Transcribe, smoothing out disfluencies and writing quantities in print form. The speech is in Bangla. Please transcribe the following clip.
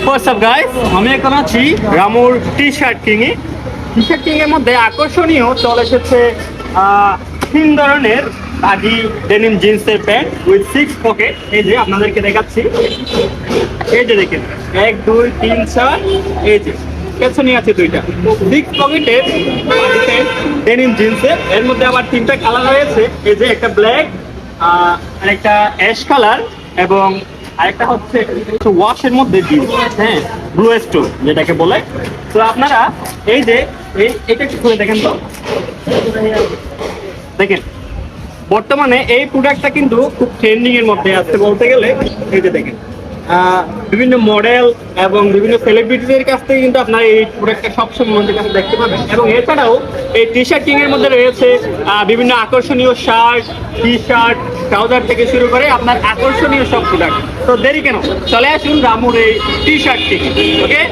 হোয়াটসঅ্যাপ গাইস, আমি এখন আছি রামুর টি শার্ট কিংয়ে। টি শার্ট কিংয়ের মধ্যে আকর্ষণীয় চলে এসেছে 3 ধরনের বাগি ডেনিম জিন্সের প্যান্ট উইথ 6 পকেট। এই যে আপনাদেরকে দেখাচ্ছি, এই যে দেখেন 1 2 3 4, এই যে পেছনে আছে 2টা 6 পকেটের ডেনিম জিন্সের। এর মধ্যে আবার 3টা কালার রয়েছে, এই যে একটা ব্ল্যাক, আর একটা অ্যাশ কালার, এবং আরেকটা হচ্ছে ওয়াশের মধ্যে জিন্স, হ্যাঁ, ব্লু স্টোন যেটাকে বলে। তো আপনারা এই যে এটা একটু খুলে দেখেন তো, দেখেন বর্তমানে এই প্রোডাক্টটা কিন্তু খুব ট্রেন্ডিং এর মধ্যে আছে বলতে গেলে। এই যে দেখেন বিভিন্ন মডেল এবং বিভিন্ন সেলিব্রিটিদের কাছ থেকে কিন্তু আপনার এই প্রোডাক্টটা সবসময় আমাদের কাছে দেখতে পাবেন। এবং এছাড়াও এই টি শার্ট কিং এর মধ্যে রয়েছে বিভিন্ন আকর্ষণীয় শার্ট, টি শার্ট, ট্রাউজার থেকে শুরু করে আপনার আকর্ষণীয় সব প্রোডাক্ট। তো দেরি কেন, চলে আসুন রামুর এই টি শার্ট কিং। ওকে।